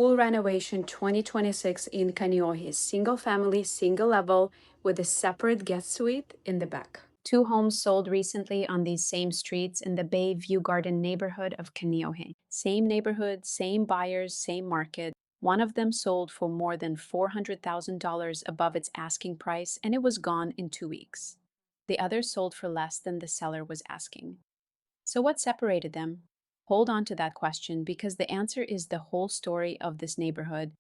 Full renovation 2026 in Kaneohe, single family, single level, with a separate guest suite in the back. Two homes sold recently on these same streets in the Bay View Garden neighborhood of Kaneohe. Same neighborhood, same buyers, same market. One of them sold for more than $400,000 above its asking price, and it was gone in 2 weeks. The other sold for less than the seller was asking. So what separated them? Hold on to that question because the answer is the whole story of this neighborhood,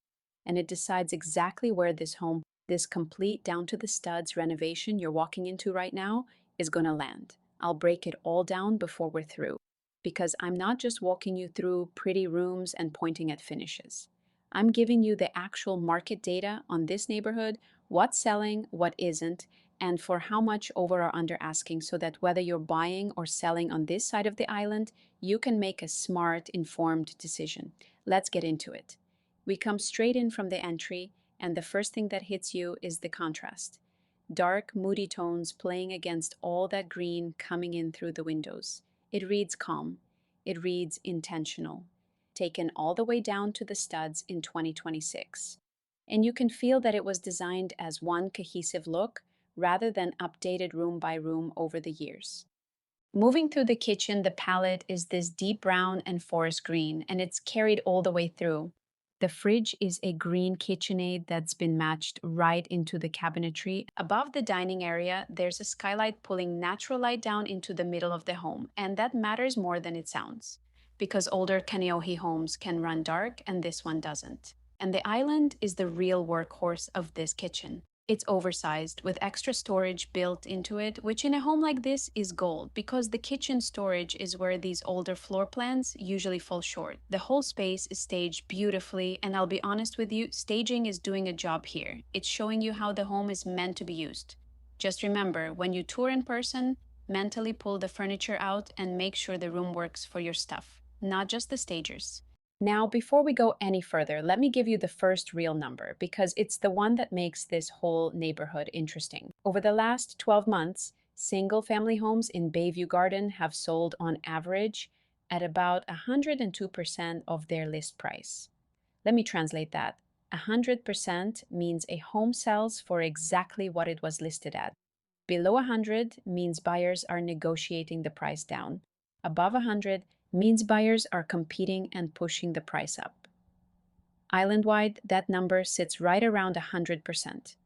and it decides exactly where this home, this complete down to the studs renovation you're walking into right now, is going to land. I'll break it all down before we're through, because I'm not just walking you through pretty rooms and pointing at finishes. I'm giving you the actual market data on this neighborhood, what's selling, what isn't, and for how much over or under asking, so that whether you're buying or selling on this side of the island, you can make a smart, informed decision. Let's get into it. We come straight in from the entry, and the first thing that hits you is the contrast. Dark, moody tones playing against all that green coming in through the windows. It reads calm. It reads intentional. Taken all the way down to the studs in 2026. And you can feel that it was designed as one cohesive look rather than updated room by room over the years. Moving through the kitchen, the palette is this deep brown and forest green, and it's carried all the way through. The fridge is a green KitchenAid that's been matched right into the cabinetry. Above the dining area, there's a skylight pulling natural light down into the middle of the home, and that matters more than it sounds, because older Kaneohe homes can run dark and this one doesn't. And the island is the real workhorse of this kitchen. It's oversized with extra storage built into it, which in a home like this is gold because the kitchen storage is where these older floor plans usually fall short. The whole space is staged beautifully, and I'll be honest with you, staging is doing a job here. It's showing you how the home is meant to be used. Just remember, when you tour in person, mentally pull the furniture out and make sure the room works for your stuff, not just the stagers. Now, before we go any further, let me give you the first real number because it's the one that makes this whole neighborhood interesting. Over the last 12 months, single-family homes in Bayview Garden have sold on average at about 102% of their list price. Let me translate that. 100% means a home sells for exactly what it was listed at. Below 100 means buyers are negotiating the price down. Above 100 means buyers are competing and pushing the price up. Island-wide, that number sits right around 100%.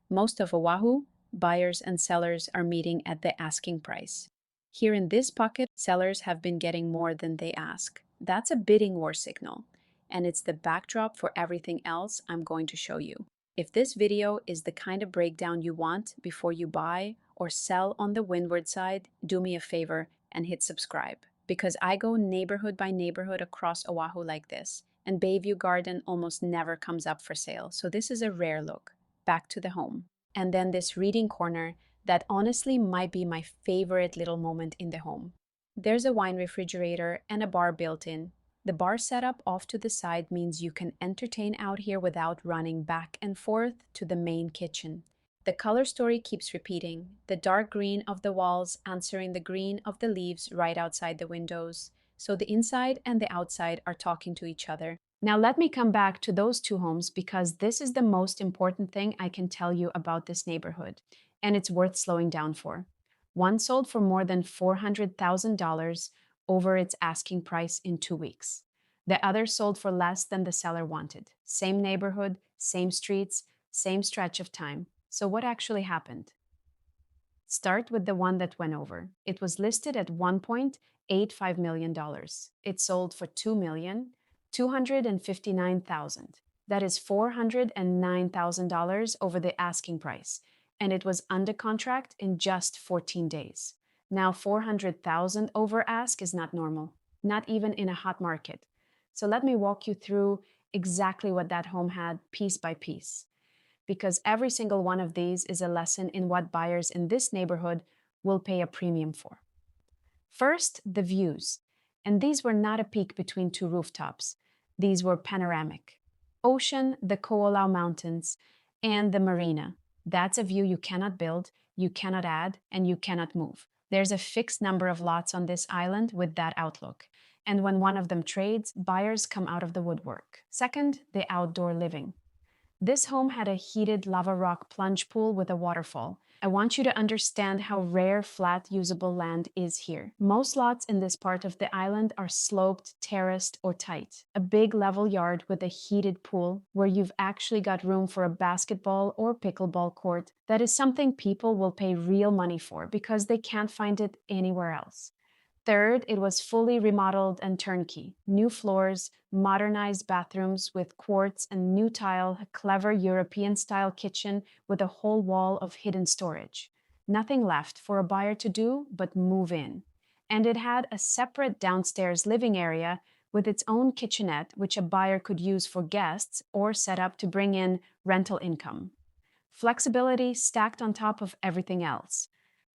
Most of Oahu, buyers and sellers are meeting at the asking price. Here in this pocket, sellers have been getting more than they ask. That's a bidding war signal, and it's the backdrop for everything else I'm going to show you. If this video is the kind of breakdown you want before you buy or sell on the windward side, do me a favor and hit subscribe, because I go neighborhood by neighborhood across Oahu like this, and Bayview Garden almost never comes up for sale, so this is a rare look. Back to the home. And then this reading corner that honestly might be my favorite little moment in the home. There's a wine refrigerator and a bar built in. The bar setup off to the side means you can entertain out here without running back and forth to the main kitchen. The color story keeps repeating, the dark green of the walls answering the green of the leaves right outside the windows. So the inside and the outside are talking to each other. Now let me come back to those two homes because this is the most important thing I can tell you about this neighborhood, and it's worth slowing down for. One sold for more than $400,000 over its asking price in 2 weeks. The other sold for less than the seller wanted. Same neighborhood, same streets, same stretch of time. So what actually happened? Start with the one that went over. It was listed at $1.85 million. It sold for $2,259,000. That is $409,000 over the asking price, and it was under contract in just 14 days. Now, 400,000 over ask is not normal, not even in a hot market. So let me walk you through exactly what that home had piece by piece, because every single one of these is a lesson in what buyers in this neighborhood will pay a premium for. First, the views. And these were not a peak between two rooftops. These were panoramic. Ocean, the Ko'olau Mountains, and the marina. That's a view you cannot build, you cannot add, and you cannot move. There's a fixed number of lots on this island with that outlook. And when one of them trades, buyers come out of the woodwork. Second, the outdoor living. This home had a heated lava rock plunge pool with a waterfall. I want you to understand how rare flat usable land is here. Most lots in this part of the island are sloped, terraced, or tight. A big level yard with a heated pool where you've actually got room for a basketball or pickleball court. That is something people will pay real money for because they can't find it anywhere else. Third, it was fully remodeled and turnkey. New floors, modernized bathrooms with quartz and new tile, a clever European-style kitchen with a whole wall of hidden storage. Nothing left for a buyer to do but move in. And it had a separate downstairs living area with its own kitchenette, which a buyer could use for guests or set up to bring in rental income. Flexibility stacked on top of everything else.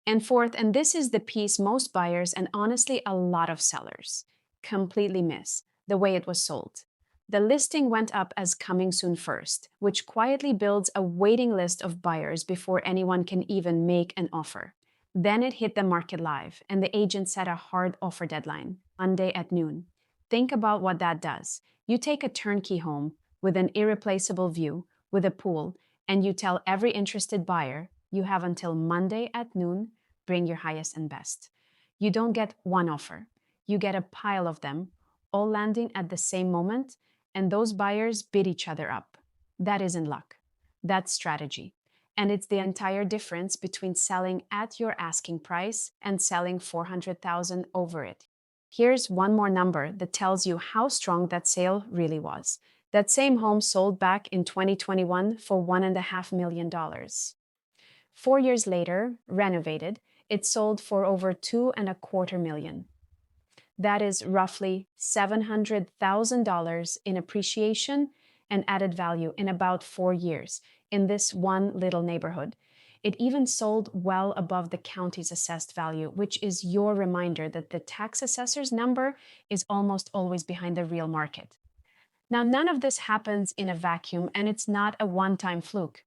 And fourth, and this is the piece most buyers and honestly a lot of sellers completely miss, the way it was sold. The listing went up as coming soon first, which quietly builds a waiting list of buyers before anyone can even make an offer. Then it hit the market live, and the agent set a hard offer deadline, Monday at noon. Think about what that does. You take a turnkey home with an irreplaceable view, with a pool, and you tell every interested buyer, you have until Monday at noon, bring your highest and best. You don't get one offer. You get a pile of them, all landing at the same moment, and those buyers bid each other up. That isn't luck. That's strategy. And it's the entire difference between selling at your asking price and selling 400,000 over it. Here's one more number that tells you how strong that sale really was. That same home sold back in 2021 for $1.5 million. 4 years later, renovated, it sold for over $2.25 million. That is roughly $700,000 in appreciation and added value in about 4 years in this one little neighborhood. It even sold well above the county's assessed value, which is your reminder that the tax assessor's number is almost always behind the real market. Now, none of this happens in a vacuum, and it's not a one-time fluke.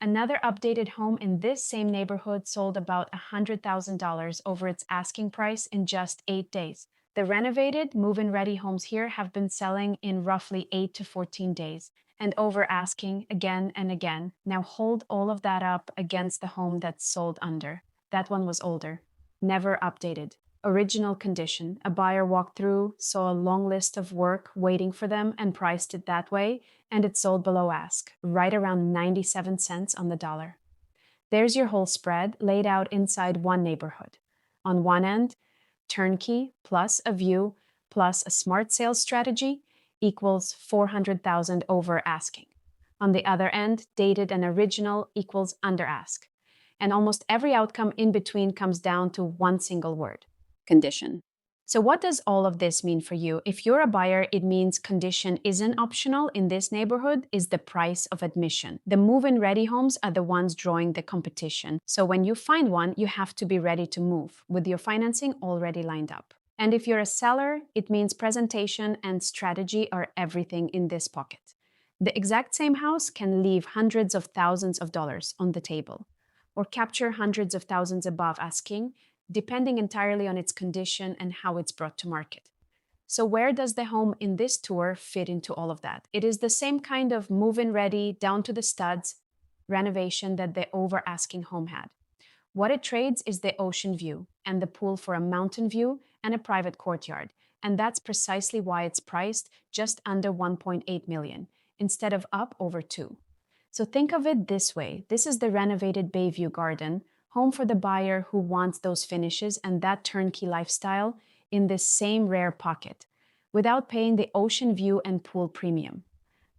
Another updated home in this same neighborhood sold about $100,000 over its asking price in just 8 days. The renovated, move-in ready homes here have been selling in roughly 8 to 14 days, and over asking again and again. Now hold all of that up against the home that's sold under. That one was older, never updated. Original condition. A buyer walked through, saw a long list of work waiting for them, and priced it that way, and it sold below ask, right around 97 cents on the dollar. There's your whole spread laid out inside one neighborhood. On one end, turnkey plus a view plus a smart sales strategy equals 400,000 over asking. On the other end, dated and original equals under ask. And almost every outcome in between comes down to one single word: condition. So what does all of this mean for you? If you're a buyer, it means condition isn't optional in this neighborhood, is the price of admission. The move-in ready homes are the ones drawing the competition. So when you find one, you have to be ready to move with your financing already lined up. And if you're a seller, it means presentation and strategy are everything in this pocket. The exact same house can leave hundreds of thousands of dollars on the table or capture hundreds of thousands above asking, depending entirely on its condition and how it's brought to market. So where does the home in this tour fit into all of that? It is the same kind of move-in ready, down to the studs renovation that the over-asking home had. What it trades is the ocean view and the pool for a mountain view and a private courtyard. And that's precisely why it's priced just under 1.8 million instead of up over 2. So think of it this way. This is the renovated Bayview Garden, home for the buyer who wants those finishes and that turnkey lifestyle in this same rare pocket, without paying the ocean view and pool premium.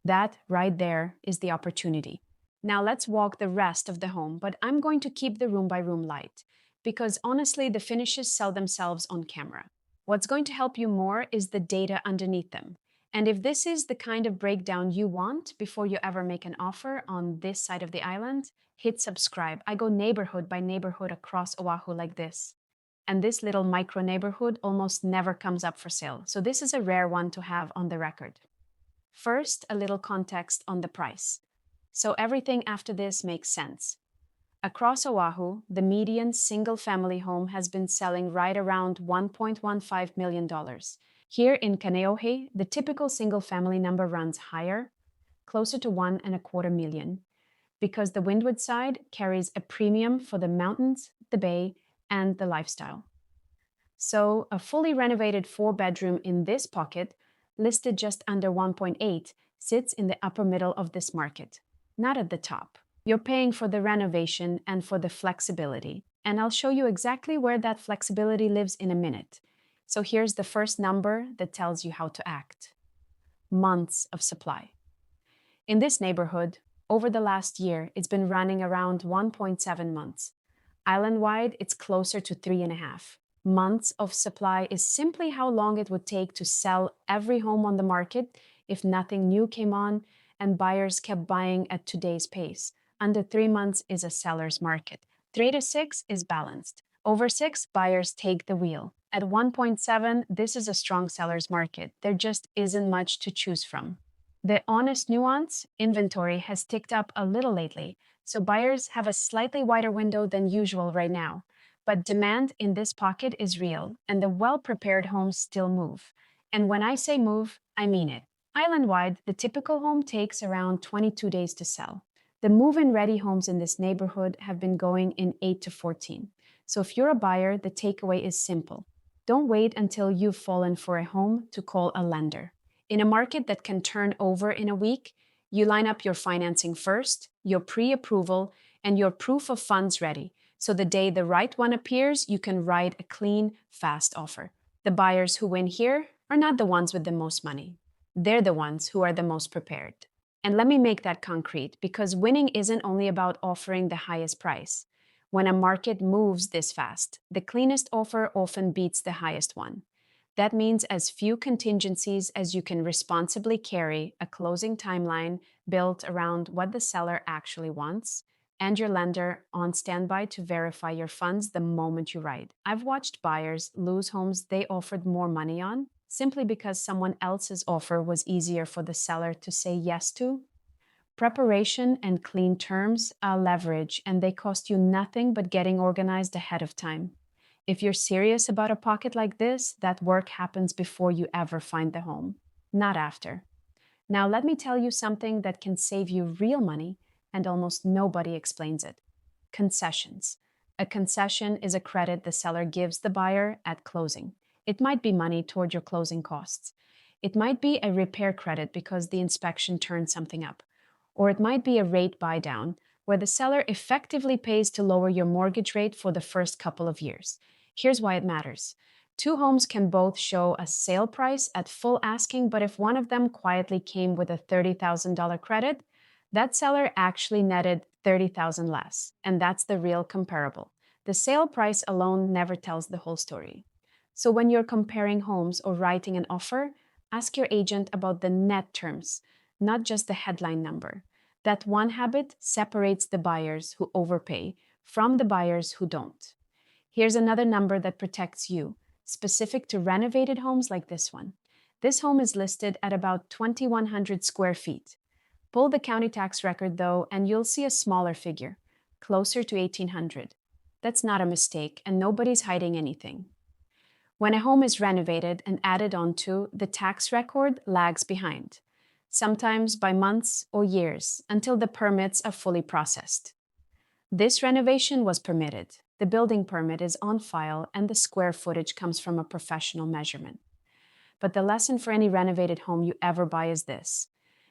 That right there is the opportunity. Now let's walk the rest of the home, but I'm going to keep the room-by-room light, because honestly, the finishes sell themselves on camera. What's going to help you more is the data underneath them. And if this is the kind of breakdown you want before you ever make an offer on this side of the island, hit subscribe. I go neighborhood by neighborhood across Oahu like this. And this little micro neighborhood almost never comes up for sale. So this is a rare one to have on the record. First, a little context on the price. So everything after this makes sense. Across Oahu, the median single-family home has been selling right around $1.15 million. Here in Kaneohe, the typical single-family number runs higher, closer to 1.25 million, because the windward side carries a premium for the mountains, the bay, and the lifestyle. So a fully renovated 4-bedroom in this pocket, listed just under 1.8, sits in the upper middle of this market, not at the top. You're paying for the renovation and for the flexibility, and I'll show you exactly where that flexibility lives in a minute. So here's the first number that tells you how to act. Months of supply. In this neighborhood, over the last year, it's been running around 1.7 months. Island-wide, it's closer to 3.5. Months of supply is simply how long it would take to sell every home on the market if nothing new came on and buyers kept buying at today's pace. Under 3 months is a seller's market. 3 to 6 is balanced. Over 6, buyers take the wheel. At 1.7, this is a strong seller's market. There just isn't much to choose from. The honest nuance, inventory has ticked up a little lately, so buyers have a slightly wider window than usual right now. But demand in this pocket is real, and the well-prepared homes still move. And when I say move, I mean it. Island-wide, the typical home takes around 22 days to sell. The move-in ready homes in this neighborhood have been going in 8 to 14. So if you're a buyer, the takeaway is simple. Don't wait until you've fallen for a home to call a lender. In a market that can turn over in a week, you line up your financing first, your pre-approval, and your proof of funds ready. So the day the right one appears, you can write a clean, fast offer. The buyers who win here are not the ones with the most money. They're the ones who are the most prepared. And let me make that concrete, because winning isn't only about offering the highest price. When a market moves this fast, the cleanest offer often beats the highest one. That means as few contingencies as you can responsibly carry, a closing timeline built around what the seller actually wants, and your lender on standby to verify your funds the moment you write. I've watched buyers lose homes they offered more money on simply because someone else's offer was easier for the seller to say yes to. Preparation and clean terms are leverage, and they cost you nothing but getting organized ahead of time. If you're serious about a pocket like this, that work happens before you ever find the home, not after. Now let me tell you something that can save you real money, and almost nobody explains it. Concessions. A concession is a credit the seller gives the buyer at closing. It might be money toward your closing costs. It might be a repair credit because the inspection turned something up. Or it might be a rate buy-down, where the seller effectively pays to lower your mortgage rate for the first couple of years. Here's why it matters. 2 homes can both show a sale price at full asking, but if one of them quietly came with a $30,000 credit, that seller actually netted $30,000 less, and that's the real comparable. The sale price alone never tells the whole story. So when you're comparing homes or writing an offer, ask your agent about the net terms, not just the headline number. That one habit separates the buyers who overpay from the buyers who don't. Here's another number that protects you, specific to renovated homes like this one. This home is listed at about 2,100 square feet. Pull the county tax record though, and you'll see a smaller figure, closer to 1,800. That's not a mistake, and nobody's hiding anything. When a home is renovated and added onto, the tax record lags behind, sometimes by months or years, until the permits are fully processed. This renovation was permitted. The building permit is on file, and the square footage comes from a professional measurement. But the lesson for any renovated home you ever buy is this.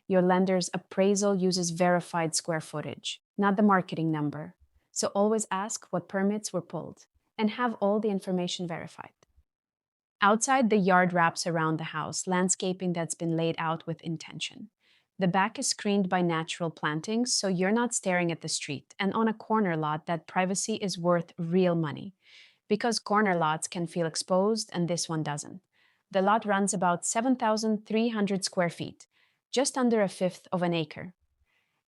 Your lender's appraisal uses verified square footage, not the marketing number. So always ask what permits were pulled, and have all the information verified. Outside, the yard wraps around the house, landscaping that's been laid out with intention. The back is screened by natural plantings, so you're not staring at the street. And on a corner lot, that privacy is worth real money, because corner lots can feel exposed and this one doesn't. The lot runs about 7,300 square feet, just under a fifth of an acre.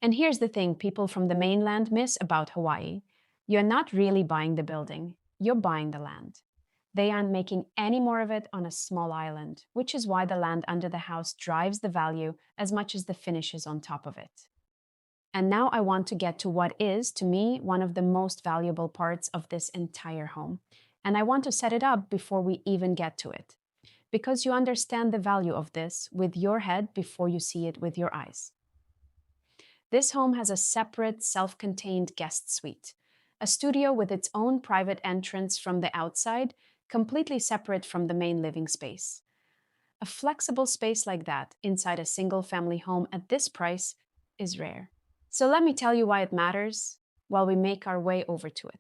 And here's the thing people from the mainland miss about Hawaii. You're not really buying the building, you're buying the land. They aren't making any more of it on a small island, which is why the land under the house drives the value as much as the finishes on top of it. And now I want to get to what is, to me, one of the most valuable parts of this entire home. And I want to set it up before we even get to it. because you understand the value of this with your head before you see it with your eyes. This home has a separate, self-contained guest suite, a studio with its own private entrance from the outside, completely separate from the main living space. A flexible space like that inside a single-family home at this price is rare. So let me tell you why it matters while we make our way over to it.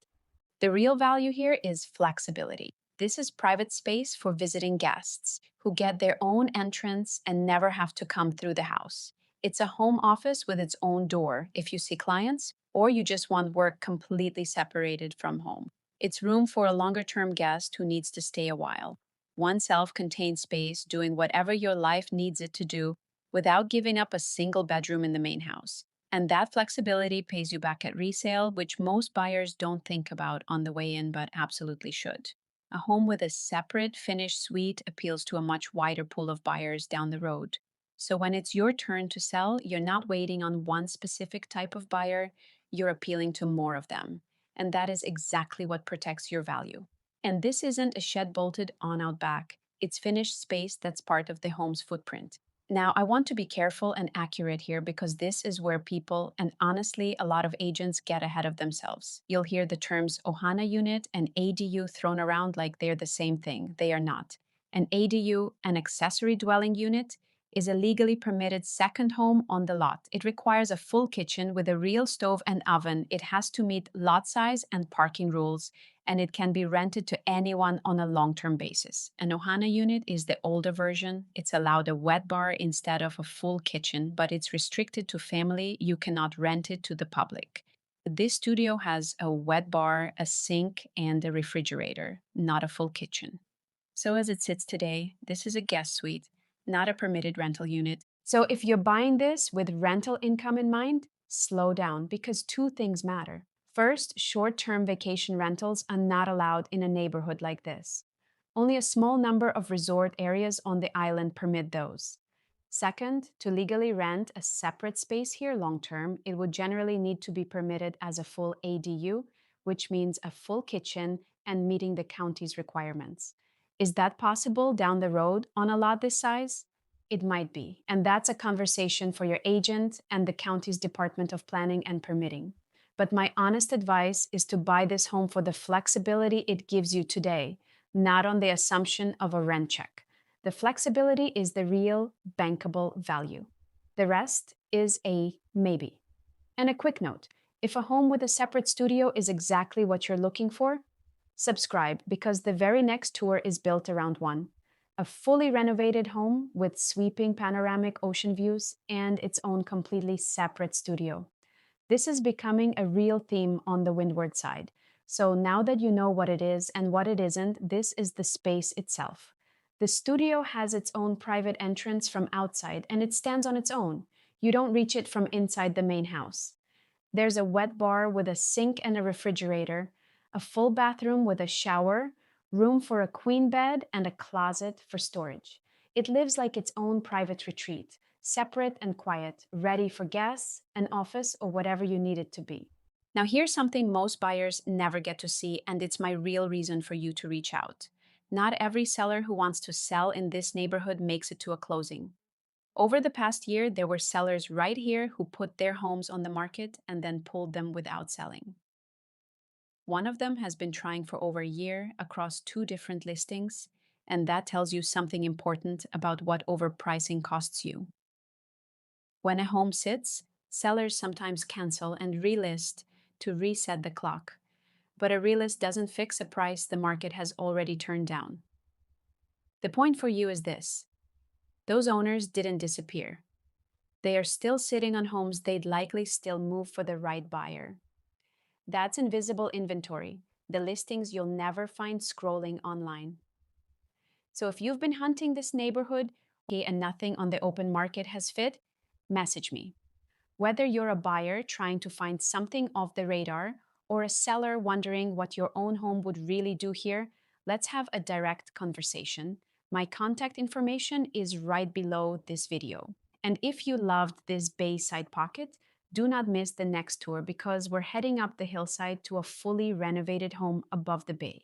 The real value here is flexibility. This is private space for visiting guests who get their own entrance and never have to come through the house. It's a home office with its own door if you see clients or you just want work completely separated from home. It's room for a longer term guest who needs to stay a while. One self contained space doing whatever your life needs it to do without giving up a single bedroom in the main house. And that flexibility pays you back at resale, which most buyers don't think about on the way in, but absolutely should. A home with a separate finished suite appeals to a much wider pool of buyers down the road. So when it's your turn to sell, you're not waiting on one specific type of buyer, you're appealing to more of them. And that is exactly what protects your value. And this isn't a shed bolted on out back, it's finished space that's part of the home's footprint. Now, I want to be careful and accurate here because this is where people, and honestly, a lot of agents get ahead of themselves. You'll hear the terms Ohana unit and ADU thrown around like they're the same thing. They are not. An ADU, an accessory dwelling unit, is a legally permitted second home on the lot. It requires a full kitchen with a real stove and oven. It has to meet lot size and parking rules, and it can be rented to anyone on a long-term basis. An Ohana unit is the older version. It's allowed a wet bar instead of a full kitchen, but it's restricted to family. You cannot rent it to the public. This studio has a wet bar, a sink, and a refrigerator, not a full kitchen. So as it sits today, this is a guest suite, not a permitted rental unit. So if you're buying this with rental income in mind, slow down because two things matter. First, short-term vacation rentals are not allowed in a neighborhood like this. Only a small number of resort areas on the island permit those. Second, to legally rent a separate space here long-term, it would generally need to be permitted as a full ADU, which means a full kitchen and meeting the county's requirements. Is that possible down the road on a lot this size? It might be, and that's a conversation for your agent and the county's Department of Planning and Permitting. But my honest advice is to buy this home for the flexibility it gives you today, not on the assumption of a rent check. The flexibility is the real bankable value. The rest is a maybe. And a quick note, if a home with a separate studio is exactly what you're looking for, subscribe because the very next tour is built around one. A fully renovated home with sweeping panoramic ocean views and its own completely separate studio. This is becoming a real theme on the windward side. So now that you know what it is and what it isn't, this is the space itself. The studio has its own private entrance from outside and it stands on its own. You don't reach it from inside the main house. There's a wet bar with a sink and a refrigerator, a full bathroom with a shower, room for a queen bed, and a closet for storage. It lives like its own private retreat, separate and quiet, ready for guests, an office, or whatever you need it to be. Now, here's something most buyers never get to see, and it's my real reason for you to reach out. Not every seller who wants to sell in this neighborhood makes it to a closing. Over the past year, there were sellers right here who put their homes on the market and then pulled them without selling. One of them has been trying for over a year across two different listings, and that tells you something important about what overpricing costs you. When a home sits, sellers sometimes cancel and relist to reset the clock, but a relist doesn't fix a price the market has already turned down. The point for you is this: those owners didn't disappear. They are still sitting on homes they'd likely still move for the right buyer. That's invisible inventory, the listings you'll never find scrolling online. So if you've been hunting this neighborhood and nothing on the open market has fit, message me. Whether you're a buyer trying to find something off the radar or a seller wondering what your own home would really do here, let's have a direct conversation. My contact information is right below this video. And if you loved this Bayside pocket, do not miss the next tour because we're heading up the hillside to a fully renovated home above the bay.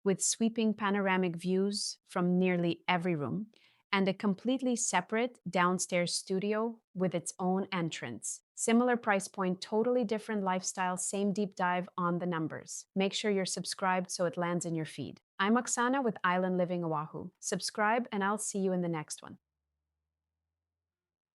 with sweeping panoramic views from nearly every room, and a completely separate downstairs studio with its own entrance. Similar price point, totally different lifestyle, same deep dive on the numbers. Make sure you're subscribed so it lands in your feed. I'm Oksana with Island Living Oahu. Subscribe, and I'll see you in the next one.